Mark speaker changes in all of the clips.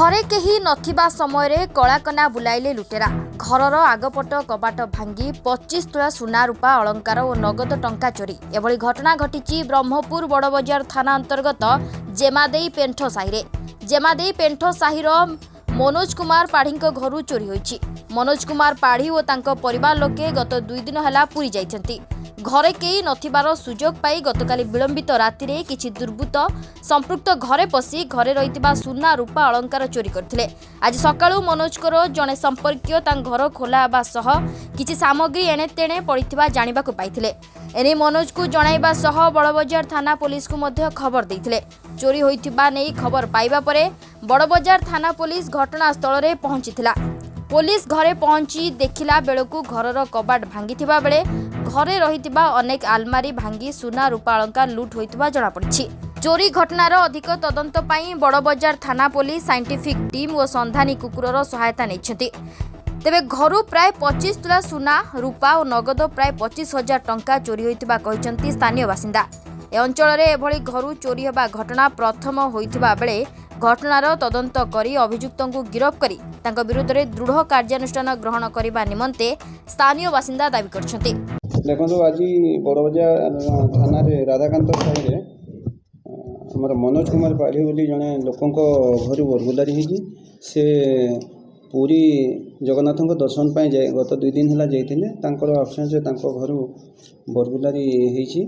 Speaker 1: घरे केही नथिबा समय रे कलाकना बुलाइले लुटेरा घरर आगपट कबाट भांगी 25 तोला सुना रूपा अलंकार और नगद टंका चोरी एभली घटना घटिची ब्रह्मपुर बड़बजार थाना अंतर्गत जेमादेई पेंठ साहिरे जेमादेई पेंठ साहिर मनोज कुमार पाढ़ी घर चोरी होईची। मनोज कुमार पाढ़ी और तांको परिवार लोके गत 2 दिन हला पुरी जाइछंती। घरे केही नथिबार सुजोग पाई गतकाली विलंबित रातिरे किछि दुर्बृत्त संपृक्त घरे पसी घरे रहितिबा सुना रूपा अलंकार चोरी करथिले। आज सकाळु मनोजकर जणे संपर्कीय तां घर खोला हेबा सह किछि सामग्री एणे तेणे पड़िथिबा जानिबाकु पाइथिले। एने मनोज को जणाइबा सह बड़बजार थाना पुलिस को मध्य खबर देइथिले। चोरी होइथिबा नै खबर पाइबा परे बड़बजार थाना पुलिस घटनास्थल रे पहुंचीथिला। पुलिस घरे पहुंची देखिला बेलकु घरर कबाट भांगिथिबा बेले घरे रहितिबा अनेक आलमारी भांगी सुना रूपा अलंकार लूट होइतिबा जणा पड़िछि। चोरी घटनार अधिक तदंत पाई बड़बजार थाना पुलिस साइंटिफिक टीम और संधानी कुकुरर सहायता नेछथि। तेबे घरु प्राय 25 तोला सुना रूपा और नगद प्राय 25,000 टंका चोरी होइतिबा कहिसंती स्थानीय बासिंदा। ए अंचल रे एभली घरु चोरी हेबा घटना प्रथम होइतिबा बेले घटनार तदंत करी अभियुक्तଙ୍କୁ गिरफ करी तांको विरुद्ध रे दृढ़ कार्यानुष्ठान ग्रहण करिबा निमंते स्थानीय बासिंदा दाबी करछंती।
Speaker 2: देखो आज बड़बजार थाना रे राधाकांत साई रे हमर मनोज कुमार पाढ़ी बोली जने लोकंक घर बरगुलारी होगी से पूरी जगन्नाथ दर्शन पाई गत 2 दिन है जाते आबसेंस घर बरगुलारी होती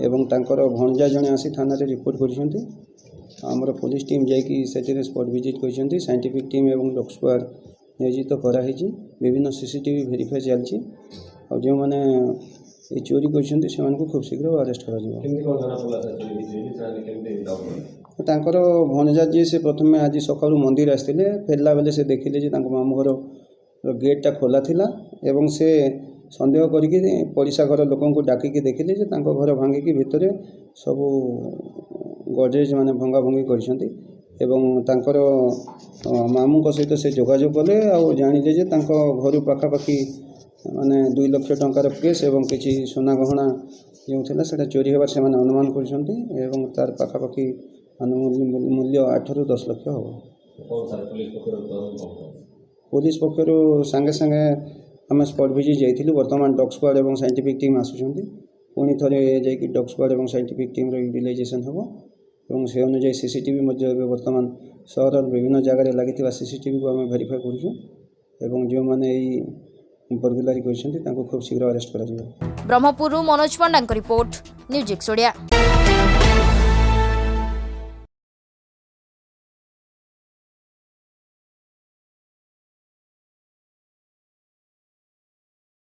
Speaker 2: एवं तांकर भणजा जने आसी थाना रे रिपोर्ट कर आमर पुलिस टीम जाकि स्पॉट विजिट कर साइंटिफिक टीम एवं डॉग स्क्वाड नियोजित कराई विभिन्न सीसीटीवी भेरीफाई चलती और जो मैंने ये चोरी कर खूब शीघ्र अरेस्ट कर भणजा जी से प्रथम आज सका मंदिर आसते फेरला बेले से देखिले मामू घर गेटा खोला थिला एवं से सन्देह करके पड़िशा घर लोक डाकिकी देखिले घर भांगिकी भितर सब गडरेज माने भंगा भंगी कर मामू सहित से जोगाजोग कले और जानिले जे घर पाखापाखि माने 2 लाख टंकार केस एवं किसी सोना गहना जो था चोरी होबार से अनुमान कर तार पाखापाखि मूल्य 8 ରୁ 10 लाख हम। पुलिस पक्षर सांगे सांगे आम स्पॉट विजिट जाइलु बर्तमान डॉग स्क्वाड और साइंटिफिक टीम आसुँच पुणी थे जाकि डॉग स्क्वाड और साइंटिफिक टीम यूटिलाइजेशन हम और से अनुजाई सीसीटीवी बर्तमान सहर विभिन्न जगह लगी सीसीटीवी को आम भेरीफाई करूँ जो मैंने बरगुलारी कर खूब शीघ्र अरेस्ट कर।
Speaker 1: ब्रह्मपुर मनोज पंडा रिपोर्ट न्यूज एक्स ओडिया।